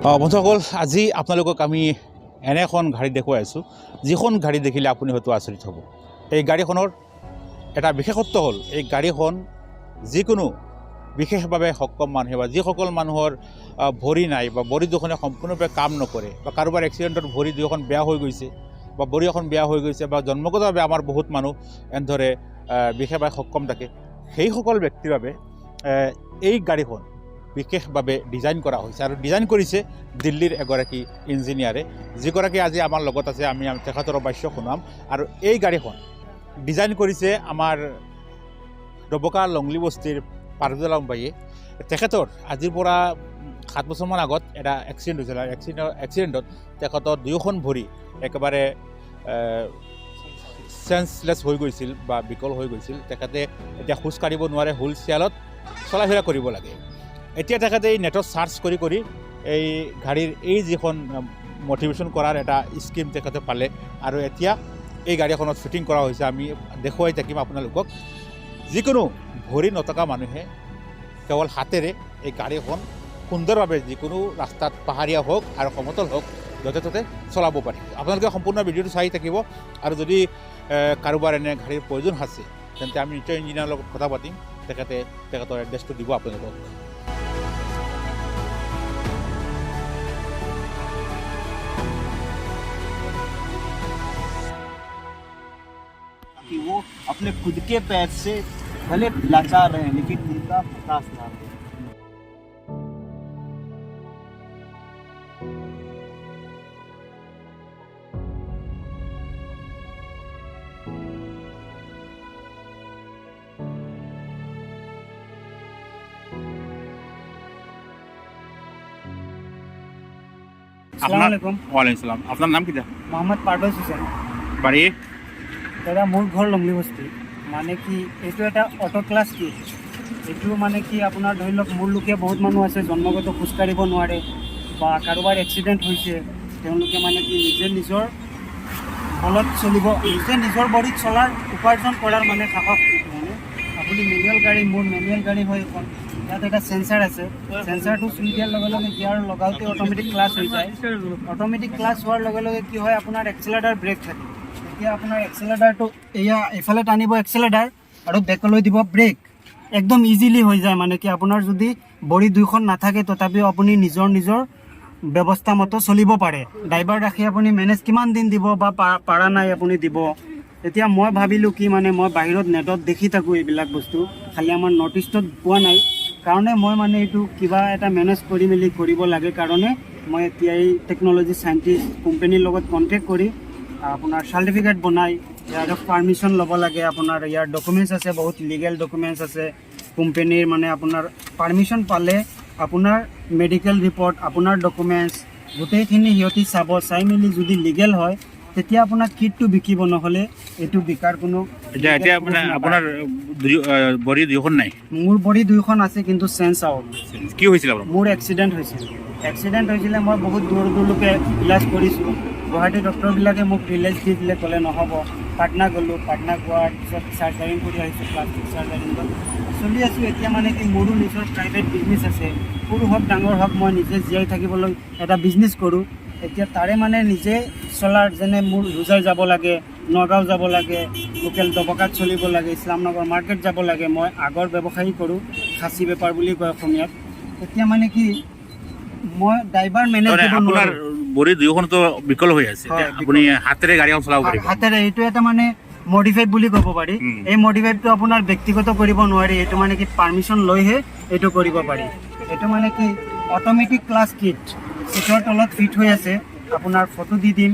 বন্ধুসকল আজি আপোনালোকক আমি এনে এখন গাড়ী দেখুৱাই আছোঁ যিখন গাড়ী দেখিলে আপুনি হয়তো আচৰিত হ'ব। এই গাড়ীখনৰ এটা বিশেষত্ব হ'ল এই গাড়ীখন যিকোনো বিশেষভাৱে সক্ষম মানুহে বা যিসকল মানুহৰ ভৰি নাই বা ভৰি দুখনে সম্পূৰ্ণভাৱে কাম নকৰে বা কাৰোবাৰ এক্সিডেণ্টত ভৰি দুখন বেয়া হৈ গৈছে বা ভৰি এখন বেয়া হৈ গৈছে বা জন্মগতভাৱে আমাৰ বহুত মানুহ এনেদৰে বিশেষভাৱে সক্ষম থাকে, সেইসকল ব্যক্তিৰ বাবে এই গাড়ীখন বিশেষভাৱে ডিজাইন কৰা হৈছে আৰু ডিজাইন কৰিছে দিল্লীৰ এগৰাকী ইঞ্জিনিয়াৰে, যিগৰাকী আজি আমাৰ লগত আছে। আমি তেখেতৰ বাক্য শুনাম। আৰু এই গাড়ীখন ডিজাইন কৰিছে আমাৰ ডবকা লংলি বস্তিৰ পাৰজুল আম্বাইয়ে। তেখেতৰ আজিৰ পৰা 7 বছৰমান আগত এটা এক্সিডেণ্ট হৈছিল আৰু এক্সিডেণ্টত তেখেতৰ দুয়োখন ভৰি একেবাৰে চেঞ্চলেছ হৈ গৈছিল বা বিকল হৈ গৈছিল। তেখেতে এতিয়া খোজ কাঢ়িব নোৱাৰে, হুইল চেয়াৰত চলা ফিৰা কৰিব লাগে। এতিয়া তেখেতে এই নেটত চাৰ্চ কৰি কৰি এই গাড়ীৰ এই যিখন মটিভেশ্যন কৰাৰ এটা স্কিম তেখেতে পালে আৰু এতিয়া এই গাড়ীখনত ফিটিং কৰা হৈছে। আমি দেখুৱাই থাকিম আপোনালোকক। যিকোনো ভৰি নথকা মানুহে কেৱল হাতেৰে এই গাড়ীখন সুন্দৰভাৱে যিকোনো ৰাস্তাত পাহাৰীয়া হওক আৰু সমতল হওক য'তে ত'তে চলাব পাৰি। আপোনালোকে সম্পূৰ্ণ ভিডিঅ'টো চাই থাকিব আৰু যদি কাৰোবাৰ এনে গাড়ীৰ প্ৰয়োজন আছে তেন্তে আমি নিশ্চয় ইঞ্জিনিয়াৰৰ লগত কথা পাতিম। তেখেতৰ এড্ৰেছটো দিব আপোনালোকক। कि वो अपने खुद के पैर से भले लाचार रहे लेकिन उनका विकास ना रहे। আপোনাৰ নাম কি? মোহাম্মদ পাৰভেজ হুছেইন। বাৰী দাদা মোৰ ঘৰ লংলি বস্তি। মানে কি এইটো এটা অটো ক্লাছ কিট। এইটো মানে কি আপোনাৰ ধৰি লওক মোৰ লোকে বহুত মানুহ আছে জন্মগত খোজকাঢ়িব নোৱাৰে বা কাৰোবাৰ এক্সিডেণ্ট হৈছে, তেওঁলোকে মানে কি নিজে নিজৰ বলত চলিব, নিজে নিজৰ বডিত চলাৰ উপাৰ্জন কৰাৰ মানে সাহস। মানে আপুনি মেনুৱেল গাড়ী, মোৰ মেনুৱেল গাড়ী হয় এখন। ইয়াত এটা চেঞ্চাৰ আছে, চেঞ্চাৰটো চুই দিয়াৰ লগে লগে গিয়াৰ লগাওঁতে অট'মেটিক ক্লাছ হৈ যায়। অট'মেটিক ক্লাছ হোৱাৰ লগে লগে কি হয়, আপোনাৰ এক্সেলেটাৰ ব্ৰেক থাকে। এতিয়া আপোনাৰ এক্সেলেটাৰটো এয়া এইফালে টানিব এক্সেলেটাৰ আৰু বেকলৈ দিব ব্ৰেক। একদম ইজিলি হৈ যায়। মানে কি আপোনাৰ যদি ভৰি দুইখন নাথাকে তথাপিও আপুনি নিজৰ ব্যৱস্থা মতে চলিব পাৰে। ড্ৰাইভাৰ ৰাখি আপুনি মেনেজ কিমান দিন দিব বা পাৰা নাই আপুনি দিব। এতিয়া মই ভাবিলোঁ কি মানে মই বাহিৰত নেটত দেখি থাকোঁ এইবিলাক বস্তু, খালি আমাৰ নৰ্থ ইষ্টত পোৱা নাই কাৰণে মই মানে এইটো কিবা এটা মেনেজ কৰি মেলি কৰিব লাগে কাৰণে মই এতিয়া এই টেকন'লজি চাইণ্টিষ্ট কোম্পানীৰ লগত কণ্টেক্ট কৰি আপোনাৰ চাৰ্টিফিকেট বনাই ইয়াৰ পাৰ্মিশ্যন ল'ব লাগে। আপোনাৰ ইয়াৰ ডকুমেণ্টছ আছে, বহুত লিগেল ডকুমেণ্টছ আছে কোম্পানীৰ। মানে আপোনাৰ পাৰ্মিশ্যন পালে আপোনাৰ মেডিকেল ৰিপৰ্ট, আপোনাৰ ডকুমেণ্টছ গোটেইখিনি সিহঁতি চাব। চাই মেলি যদি লিগেল হয় তেতিয়া আপোনাৰ কিটটো বিকিব, নহ'লে এইটো বিকাৰ কোনো। এতিয়া আপোনাৰ ভৰি দুয়োখন নাই? মোৰ ভৰি দুয়োখন আছে কিন্তু চেঞ্চ আউট। কি হৈছিল আপোনাৰ? মোৰ এক্সিডেণ্ট হৈছিলে। মই বহুত দূৰলৈকে ইলাজ কৰিছোঁ। গুৱাহাটী ডক্টৰবিলাকে মোক ৰিলাইজ দি দিলে, ক'লে নহ'ব। পাটনা গ'লোঁ, পাটনা যোৱাৰ পিছত চাৰ্জাৰিং কৰি আহিছোঁ, প্লাষ্টিক চাৰ্জাৰিং চলি আছোঁ। এতিয়া মানে কি মোৰো নিজৰ প্ৰাইভেট বিজনেছ আছে, সৰু হওক ডাঙৰ হওক মই নিজে জীয়াই থাকিবলৈ এটা বিজনেছ কৰোঁ। এতিয়া তাৰে মানে নিজে চলাৰ, যেনে মোৰ ৰোজাৰ যাব লাগে, নগাঁও যাব লাগে, লোকেল ডবকাত চলিব লাগে, ইছলামনগৰ মাৰ্কেট যাব লাগে। মই আগৰ ব্যৱসায়ী কৰোঁ, খাচী বেপাৰ বুলি কয় অসমীয়াত। এতিয়া মানে কি মই ড্ৰাইভাৰ মেনেজ কৰিব নোৱাৰোঁ। ভৰি দুয়োখনতো বিকল হৈ আছে, আপুনি হাতেৰে গাড়ীখন চলাব পাৰিব? হাতেৰে। এইটো এটা মানে মডিফাইড বুলি ক'ব পাৰি। এই মডিফাইডটো আপোনাৰ ব্যক্তিগত কৰিব নোৱাৰি, এইটো মানে কি পাৰ্মিশ্যন লৈহে এইটো কৰিব পাৰি। এইটো মানে কি অট'মেটিক ক্লাছ কিট, চিটৰ তলত ফিট হৈ আছে। আপোনাৰ ফটো দি দিম।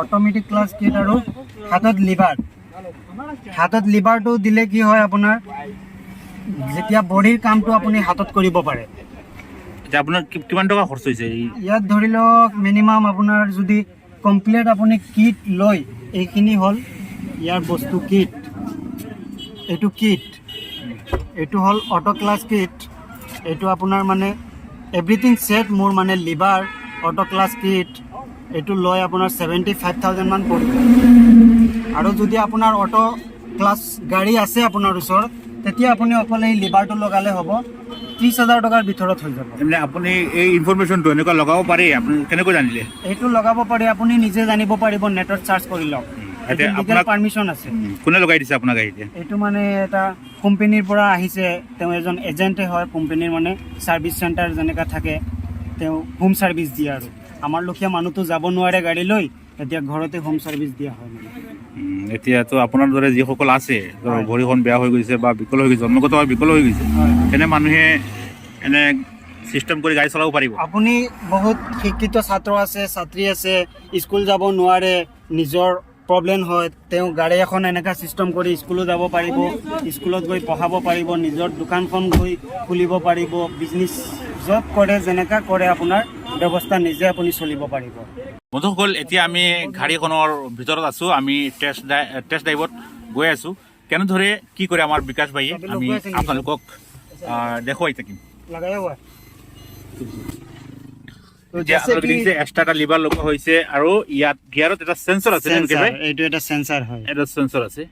অট'মেটিক ক্লাছ কিট আৰু হাতত লিভাৰটো দিলে কি হয়, আপোনাৰ যেতিয়া বডিৰ কামটো আপুনি হাতত কৰিব পাৰে। আপোনাৰ কিমান টকা খৰচ হৈছে? ইয়াত ধৰি লওক মিনিমাম আপোনাৰ যদি কমপ্লিট আপুনি কিট লয়, এইখিনি হ'ল ইয়াৰ বস্তু কিট। এইটো হ'ল অটো ক্লাছ কিট। এইটো আপোনাৰ মানে এভৰিথিং ছেট। মোৰ মানে লিভাৰ, অটো ক্লাছ কিট, এইটো লয় আপোনাৰ 75,000 মান পৰিব। আৰু যদি আপোনাৰ অটো ক্লাছ গাড়ী আছে আপোনাৰ ওচৰত, তেতিয়া আপুনি অকল এই লিভাৰটো লগালে হ'ব। 30,000 টকাৰ ভিতৰত হৈ যাব। মানে আপুনি এই ইনফৰমেশ্যনটো এনেকুৱা লগাব পাৰে, আপুনি কেনেকৈ জানিলে? এইটো লগাব পাৰি, আপুনি নিজে জানিব পাৰিব, নেটত চাৰ্চ কৰি লওক। এতিয়া লিগেল আপোনাক পাৰ্মিশ্যন আছে। কোনে লগাই দিছে আপোনাক এতিয়া? এইটো মানে এটা কোম্পেনীৰ পৰা আহিছে, তেওঁ এজন এজেণ্টে হয় কোম্পেনীৰ, মানে ছাৰ্ভিচ চেণ্টাৰ যেনেকৈ থাকে, তেওঁ হোম ছাৰ্ভিচ দিয়ে। আৰু আমাৰ লেখীয়া মানুহটো যাব নোৱাৰে গাড়ী লৈ, এতিয়া ঘৰতে হোম ছাৰ্ভিচ দিয়া হয় মানে। এতিয়াতো আপোনাৰ দৰে যিসকল আছে, হয়। ভৰিখন বেয়া হৈ গৈছে বা বিকল হৈ গৈছে, জন্মগতভাৱে বিকল হৈ গৈছে, হয়। তেনে মানুহে এনে চিষ্টেম কৰি গাড়ী চলাব পাৰিব? আপুনি বহুত শিক্ষিত ছাত্ৰ আছে, ছাত্ৰী আছে, স্কুল যাব নোৱাৰে, নিজৰ প্ৰব্লেম হয়, তেওঁ গাড়ী এখন এনেকুৱা চিষ্টেম কৰি স্কুলো যাব পাৰিব, স্কুলত গৈ পঢ়াব পাৰিব, নিজৰ দোকানখন গৈ খুলিব পাৰিব, বিজনেছ জব কৰে যেনেকুৱা কৰে, আপোনাৰ ব্যৱস্থা নিজে আপুনি চলিব পাৰিব। বন্ধুসকল, এতিয়া আমি গাড়ীখনৰ ভিতৰত আছোঁ, আমি টেষ্ট ড্ৰাইভত গৈ আছোঁ। কেনেদৰে কি কৰে আমাৰ বিকাশ ভাইয়ে, আমি আপোনালোকক দেখুৱাই থাকিম। লগাই হোৱা এতিয়া আপোনালোকে দেখিছে এক্সট্ৰা এটা লিভাৰ লগোৱা হৈছে, আৰু ইয়াত গিয়াৰত এটা সেন্সৰ আছে। এইটো এটা সেন্সৰ হয়। এটা সেন্সৰ আছে।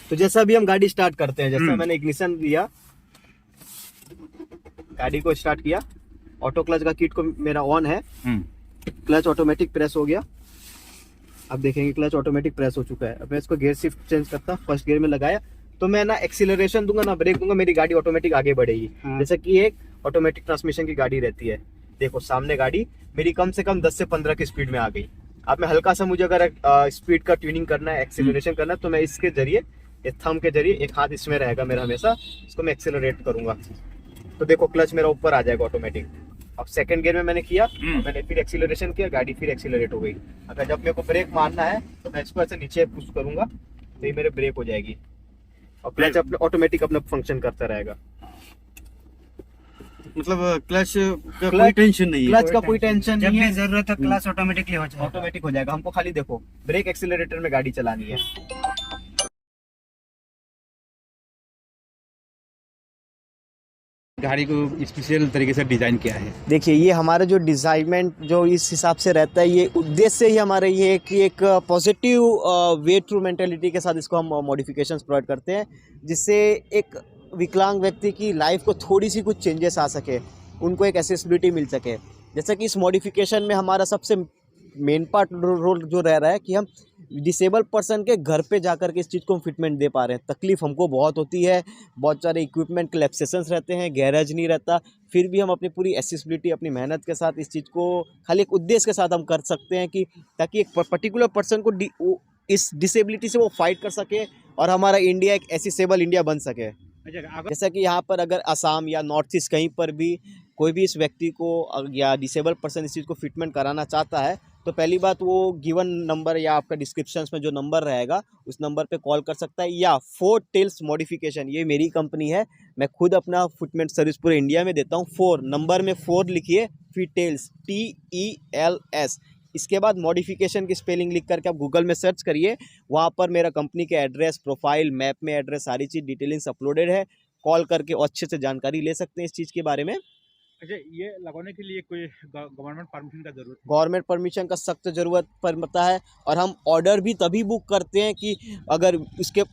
तो जैसा अभी हम गाड़ी स्टार्ट करते हैं, जैसा मैंने इग्निशन दिया, गाड़ी को स्टार्ट किया, ऑटो क्लच का किट को मेरा ऑन है, क्लच ऑटोमेटिक प्रेस हो गया। अब देखेंगे क्लच ऑटोमेटिक प्रेस हो चुका है। अब मैं इसको गियर शिफ्ट चेंज करता, फर्स्ट गियर में लगाया तो मैं ना एक्सीलरेशन दूंगा ना ब्रेक दूंगा, मेरी गाड़ी ऑटोमेटिक आगे बढ़ेगी। जैसे कि एक ऑटोमेटिक ट्रांसमिशन की गाड़ी रहती है, देखो सामने गाड़ी मेरी कम से कम 10 से 15 की स्पीड में आ गई। अब मैं हल्का सा, मुझे अगर स्पीड का ट्यूनिंग करना है, एक्सीलरेशन करना है, तो मैं इसके जरिए, एक थंब के जरिए, एक हाथ इसमें रहेगा मेरा हमेशा, इसको मैं एक्सेलरेट करूंगा तो देखो क्लच मेरा ऊपर आ जाएगा ऑटोमेटिक। अब सेकंड गियर में मैंने किया, मैंने फिर एक्सीलरेशन किया, गाड़ी फिर एक्सीलरेट हो गई। अगर जब मेरे को ब्रेक मारना है तो मैं इसको ऐसे नीचे पुश करूंगा तो ये मेरे ब्रेक हो जाएगी, और क्लच अपने ऑटोमेटिक अपना फंक्शन करता रहेगा। मतलब क्लच का कोई टेंशन नहीं है। क्लच का कोई टेंशन जब नहीं भी है, जरूरत है क्लास ऑटोमेटिकली हो जाएगा। ऑटोमेटिक हो जाएगा। हमको खाली देखो ब्रेक एक्सीलरेटर में गाड़ी चलानी है। गाड़ी को स्पेशल तरीके से डिजाइन किया है। देखिए, ये हमारा जो डिज़ाइनमेंट जो इस हिसाब से रहता है, ये उद्देश्य ही हमारे ये है कि एक पॉजिटिव वे ट्रू मेंटेलिटी के साथ इसको हम मॉडिफिकेशंस प्रोवाइड करते हैं, जिससे एक विकलांग व्यक्ति की लाइफ को थोड़ी सी कुछ चेंजेस आ सके, उनको एक एसेसिबिलिटी मिल सके। जैसा कि इस मॉडिफिकेशन में हमारा सबसे मेन पार्ट रोल जो रह रहा है कि हम डिसेबल पर्सन के घर पे जाकर के इस चीज़ को हम फिटमेंट दे पा रहे हैं। तकलीफ़ हमको बहुत होती है, बहुत सारे इक्विपमेंट के लैप्सेशंस रहते हैं, गैरेज नहीं रहता, फिर भी हम अपनी पूरी एसेसिबिलिटी, अपनी मेहनत के साथ इस चीज़ को खाली एक उद्देश्य के साथ हम कर सकते हैं कि ताकि एक पर्टिकुलर पर्सन को इस डिसेबिलिटी से वो फाइट कर सके और हमारा इंडिया एक एसेसेबल इंडिया बन सके। जैसा कि यहाँ पर अगर असम या नॉर्थ ईस्ट कहीं पर भी कोई भी इस व्यक्ति को या डिसेबल पर्सन इस चीज़ को फिटमेंट कराना चाहता है, तो पहली बात वो गिवन नंबर या आपका डिस्क्रिप्शंस में जो नंबर रहेगा उस नंबर पे कॉल कर सकता है, या 4 टेल्स मॉडिफिकेशन, ये मेरी कंपनी है, मैं खुद अपना फिटमेंट सर्विस पूरे इंडिया में देता हूँ। 4 नंबर में 4 लिखिए, फिर टेल्स TELS, इसके बाद मॉडिफिकेशन की स्पेलिंग लिख करके आप गूगल में सर्च करिए, वहाँ पर मेरा कंपनी के एड्रेस, प्रोफाइल, मैप में एड्रेस, सारी चीज़ डिटेलिंग्स अपलोडेड है। कॉल करके और अच्छे से जानकारी ले सकते हैं इस चीज़ के बारे में। अच्छा, ये लगाने के लिए कोई गवर्नमेंट परमिशन का जरूरत? गवर्नमेंट परमिशन का सख्त ज़रूरत पड़ता है, और हम ऑर्डर भी तभी बुक करते हैं कि अगर उसके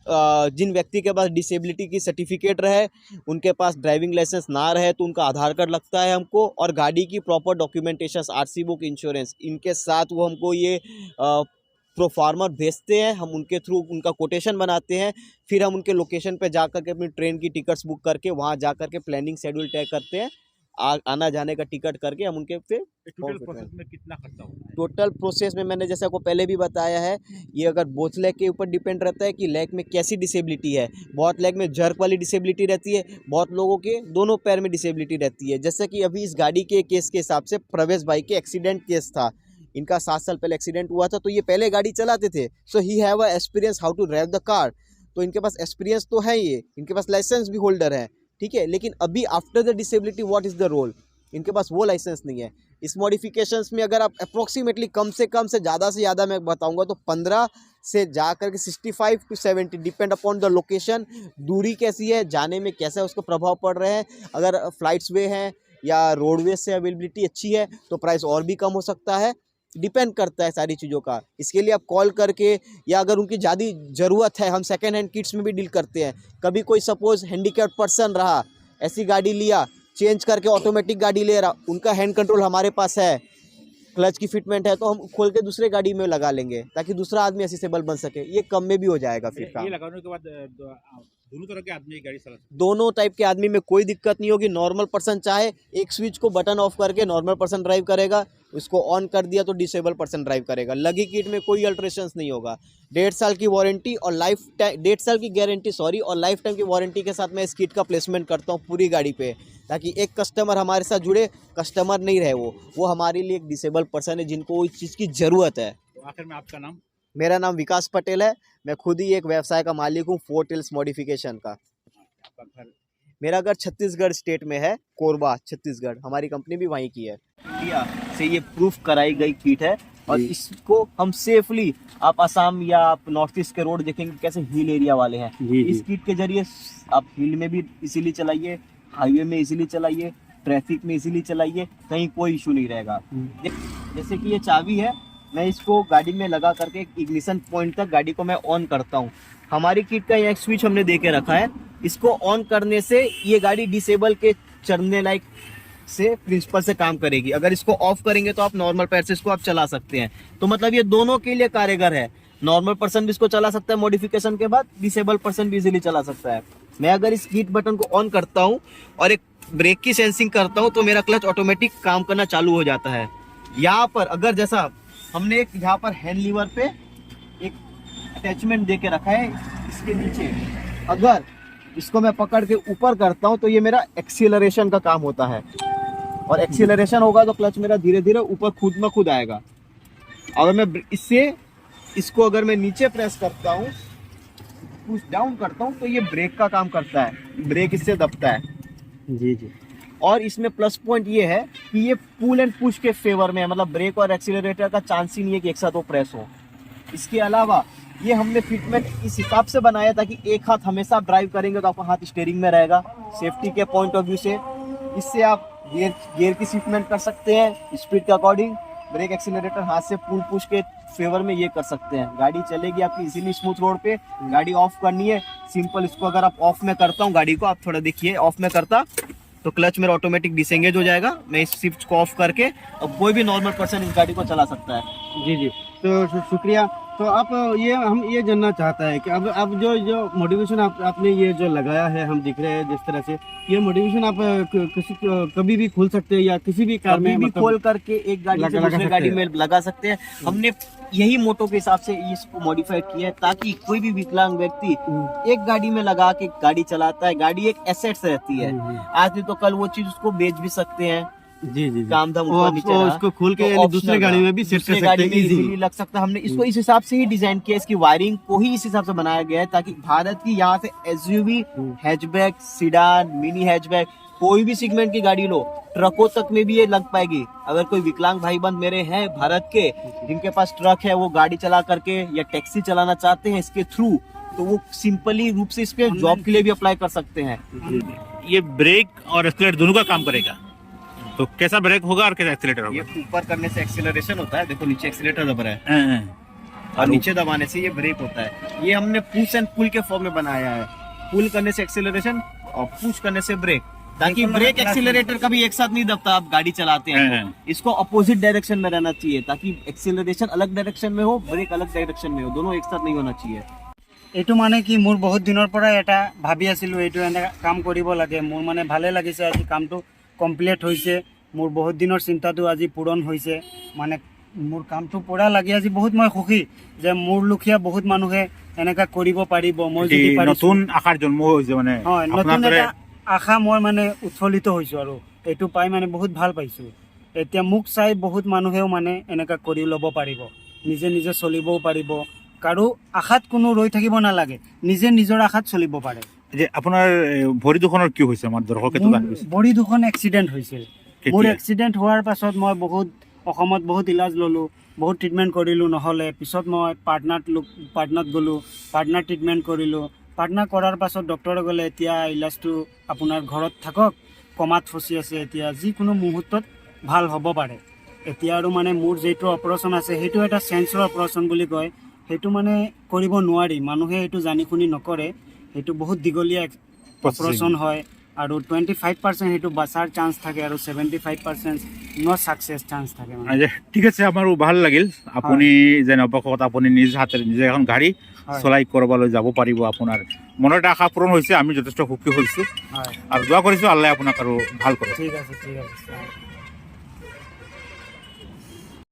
जिन व्यक्ति के पास डिसेबिलिटी की सर्टिफिकेट रहे, उनके पास ड्राइविंग लाइसेंस ना रहे तो उनका आधार कार्ड लगता है हमको, और गाड़ी की proper documentation, RC book, insurance, इनके साथ वो हमको ये प्रोफार्मर भेजते हैं, हम उनके थ्रू उनका कोटेशन बनाते हैं, फिर हम उनके लोकेशन पे जा कर के अपनी ट्रेन की टिकट्स बुक करके वहाँ जा कर के प्लानिंग शेड्यूल तय करते हैं, आना जाने का टिकट करके हम उनके फिर टोटल प्रोसेस में कितना खर्चा होता है? टोटल प्रोसेस में मैंने जैसे आपको पहले भी बताया है, ये अगर बोथ लेग के ऊपर डिपेंड रहता है कि लेग में कैसी डिसेबिलिटी है। बहुत लेग में जर्क वाली डिसेबिलिटी रहती है, बहुत लोगों के दोनों पैर में डिसेबिलिटी रहती है। जैसे कि अभी इस गाड़ी के केस के हिसाब से प्रवेश भाई के एक्सीडेंट केस था, इनका 7 साल पहले एक्सीडेंट हुआ था, तो ये पहले गाड़ी चलाते थे, so he have a experience how to drive the car, तो इनके पास एक्सपीरियंस तो है, ये इनके पास लाइसेंस भी होल्डर है, ठीक है। लेकिन अभी after the disability what is the role, इनके पास वो लाइसेंस नहीं है। इस मॉडिफिकेशंस में अगर आप अप्रोक्सीमेटली कम से ज़्यादा मैं बताऊंगा तो 15 से जा कर के 65 to 70 depend upon the location, दूरी कैसी है, जाने में कैसा उसका प्रभाव पड़ रहे हैं। अगर फ्लाइट्स वे हैं या रोडवेज से अवेलेबिलिटी अच्छी है तो प्राइस और भी कम हो सकता है, डिपेंड करता है सारी चीज़ों का। इसके लिए आप कॉल करके, या अगर उनकी ज़्यादा ज़रूरत है, हम सेकेंड हैंड किट्स में भी डील करते हैं। कभी कोई सपोज़ हैंडीकैप्ड पर्सन रहा, ऐसी गाड़ी लिया, चेंज करके ऑटोमेटिक गाड़ी ले रहा, उनका हैंड कंट्रोल हमारे पास है, क्लच की फिटमेंट है, तो हम खोल के दूसरे गाड़ी में लगा लेंगे ताकि दूसरा आदमी असिस्टेबल बन सके। ये कम में भी हो जाएगा फिर काम। ये लगाने के बाद दोनों तरह के आदमी गाड़ी चला सकते दोनों टाइप के आदमी में कोई दिक्कत नहीं होगी। नॉर्मल पर्सन चाहे एक स्विच को बटन ऑफ करके नॉर्मल पर्सन ड्राइव करेगा, उसको ऑन कर दिया तो डिसेबल पर्सन ड्राइव करेगा। लगी किट में कोई अल्ट्रेशंस नहीं होगा। 1.5 साल की वारंटी और 1.5 साल की गारंटी और लाइफ टाइम की वारंटी के साथ मैं इस किट का प्लेसमेंट करता हूँ पूरी गाड़ी पे, ताकि एक कस्टमर हमारे साथ जुड़े, कस्टमर नहीं रहे वो हमारे लिए एक डिसेबल पर्सन है जिनको इस चीज़ की ज़रूरत है। तो आखिर में आपका नाम? मेरा नाम विकास पटेल है, मैं खुद ही एक व्यवसाय का मालिक हूँ, फोर्ट हिल्स मॉडिफिकेशन का। आपका घर? मेरा घर छत्तीसगढ़ स्टेट में है, कोरबा छत्तीसगढ़, हमारी कंपनी भी वहीं की है। इंडिया से ये प्रूफ कराई गई किट है और इसको हम सेफली, आप असम या आप नॉर्थ ईस्ट के रोड देखेंगे कैसे हिल एरिया वाले हैं, इस किट के जरिए आप हिल में भी इजीली चलाइए, हाईवे में इजीली चलाइए, ट्रैफिक में इजीली चलाइए, कहीं कोई इशू नहीं रहेगा। जैसे कि ये चाबी है, मैं इसको गाड़ी में लगा करके एक इग्निशन पॉइंट तक गाड़ी को मैं ऑन करता हूँ। हमारी किट का एक स्विच हमने दे के रखा है, इसको ऑन करने से ये गाड़ी डिसेबल के चढ़ने लायक से प्रिंसिपल से काम करेगी। अगर इसको ऑफ करेंगे तो आप नॉर्मल पैर से इसको आप चला सकते हैं। तो मतलब ये दोनों के लिए कारगर है। नॉर्मल पर्सन भी इसको चला सकता है मॉडिफिकेशन के बाद, डिसेबल पर्सन भी इजीली चला सकता है। मैं अगर इस किट बटन को ऑन करता हूँ और एक ब्रेक की सेंसिंग करता हूँ तो मेरा क्लच ऑटोमेटिक काम करना चालू हो जाता है। यहाँ पर अगर जैसा हमने एक यहाँ पर हैंड लीवर पे एक अटैचमेंट दे के रखा है, इसके नीचे अगर इसको मैं पकड़ के ऊपर करता हूँ तो ये मेरा एक्सीलरेशन का काम होता है, और एक्सीलरेशन होगा तो क्लच मेरा धीरे धीरे ऊपर खुद में खुद आएगा। अगर मैं इसको अगर मैं नीचे प्रेस करता हूँ, पुश डाउन करता हूँ, तो ये ब्रेक का काम करता है, ब्रेक इससे दबता है। जी। और इसमें प्लस पॉइंट ये है कि ये पुल एंड पुश के फेवर में है, मतलब ब्रेक और एक्सीलरेटर का चांस ही नहीं है कि एक साथ वो प्रेस हो। इसके अलावा ये हमने फिटमेंट इस हिसाब से बनाया ताकि एक हाथ हमेशा ड्राइव करेंगे तो आपका हाथ स्टीयरिंग में रहेगा, सेफ्टी के पॉइंट ऑफ व्यू से। इससे आप गियर की शिफ्टमेंट कर सकते हैं स्पीड के अकॉर्डिंग। ब्रेक एक्सीलरेटर हाथ से पुल पुश के फेवर में ये कर सकते हैं। गाड़ी चलेगी आपकी इजीली स्मूथ रोड पे। गाड़ी ऑफ करनी है, सिंपल इसको अगर आप ऑफ में करता हूँ गाड़ी को, आप थोड़ा देखिए, ऑफ में करता तो क्लच मेरा ऑटोमेटिक डिसेंगेज हो जाएगा। मैं इस स्विच को ऑफ करके अब कोई भी नॉर्मल पर्सन इस गाड़ी को चला सकता है। जी। तो शुक्रिया। तो आप हम ये जानना चाहता है कि अब जो मोटिवेशन आपने ये जो लगाया है, हम दिख रहे हैं जिस तरह से, ये मोटिवेशन आप कभी भी खोल सकते हैं या किसी भी कार में भी खोल करके एक गाड़ी से दूसरी गाड़ी में लगा सकते हैं। हमने यही मोटो के हिसाब से इसको मॉडिफाइड किया है ताकि कोई भी विकलांग व्यक्ति एक गाड़ी में लगा के गाड़ी चलाता है। गाड़ी एक एसेट्स रहती है, आज नहीं तो कल वो चीज उसको बेच भी सकते हैं। जी काम धाम उसको खोल के तो दूसरी गाड़ी में भी सेट कर सकते हैं, इजीली लग सकता है। हमने इसको इस हिसाब से ही डिजाइन किया, इसकी वायरिंग को ही इस हिसाब से बनाया गया है ताकि भारत की यहाँ से SUV, hatchback, sedan, mini hatchback, कोई भी सेगमेंट की गाड़ी लो, ट्रकों तक में भी ये लग पाएगी। अगर कोई विकलांग भाई बंद मेरे हैं भारत के जिनके पास ट्रक है, वो गाड़ी चला करके या टैक्सी चलाना चाहते हैं इसके थ्रू, तो वो सिंपली रूप से इस पे जॉब के लिए भी अप्लाई कर सकते हैं। ये ब्रेक और एक्सीलरेटर दोनों का काम करेगा। तो कैसा ब्रेक होगा और कैसा एक्सीलरेटर होगा? ये ऊपर करने से एक्सीलरेशन होता है, देखो नीचे एक्सीलरेटर दब रहा है, और नीचे दबाने से ये ब्रेक होता है। ये हमने पुश एंड पुल के फॉर्म में बनाया है। पुल करने से एक्सीलरेशन और पुश करने से ब्रेक, ताकि ब्रेक एक्सीलरेटर कभी एक साथ नहीं दबता। आप गाड़ी चलाते हैं इसको अपोजिट डायरेक्शन में रहना चाहिए ताकि एक्सीलरेशन अलग डायरेक्शन में हो, ब्रेक अलग डायरेक्शन में हो, दोनों एक साथ नहीं होना चाहिए। এইটো মানে কি মোৰ বহুত দিনৰ পৰা এটা ভাবি আছিলোঁ, এইটো এনে কাম কৰিব লাগে। মোৰ মানে ভালে লাগিছে, আজি কামটো কমপ্লিট হৈছে। মোৰ বহুত দিনৰ চিন্তাটো আজি পূৰণ হৈছে। মানে মোৰ কামটো পৰা লাগি আজি বহুত মই সুখী যে মোৰ লুখিয়া বহুত মানুহে এনেকা কৰিব পাৰিব। মই যদি নতুন আশাৰ জন্ম হৈছে, মানে হয়, নতুন এটা আশা মই মানে উৎফুল্লিত হৈছোঁ আৰু এইটো পাই মানে বহুত ভাল পাইছোঁ। এতিয়া মোক চাই বহুত মানুহেও মানে এনেকা কৰি ল'ব পাৰিব, নিজে নিজে চলিবও পাৰিব। কাৰো আশাত কোনো ৰৈ থাকিব নালাগে, নিজে নিজৰ আশাত চলিব পাৰে। যে আপোনাৰ ভৰি দুখনৰ কি হৈছে? আমাৰ দৰ্শকে ভৰি দুখন এক্সিডেণ্ট হৈছিল। মোৰ এক্সিডেণ্ট হোৱাৰ পাছত মই বহুত অসমত বহুত ইলাজ ল'লোঁ, বহুত ট্ৰিটমেণ্ট কৰিলোঁ, নহ'লে পিছত মই পাটনাত গ'লোঁ, পাটনাত ট্ৰিটমেণ্ট কৰিলোঁ। পাটনা কৰাৰ পাছত ডক্টৰে ক'লে এতিয়া ইলাজটো আপোনাৰ ঘৰত থাকক, কমাত ফচি আছে, এতিয়া যিকোনো মুহূৰ্তত ভাল হ'ব পাৰে। এতিয়া আৰু মানে মোৰ যিটো অপাৰেশ্যন আছে সেইটো এটা চেঞ্চৰ অপাৰেশ্যন বুলি কয়, সেইটো মানে কৰিব নোৱাৰি। মানুহে এইটো জানি শুনি নকৰে, সেইটো বহুত দীঘলীয়া অপাৰেশ্যন হয়। আৰু 25% সেইটো বাচাৰ চান্স থাকে আৰু 75% ন ছাকচেছ চান্স থাকে মানে আচ্ছা, ঠিক আছে, আমাৰো ভাল লাগিল আপুনি যেন অৱশেষত আপুনি নিজ হাতেৰে নিজে এখন গাড়ী হয়। চলাই ক'ৰবালৈ যাব পাৰিব। আপোনাৰ মনৰ এটা আশা পূৰণ হৈছে, আমি যথেষ্ট সুখী হৈছোঁ হয় আৰু দোৱা কৰিছোঁ আল্লাহে আপোনাক আৰু ভাল কৰক। ঠিক আছে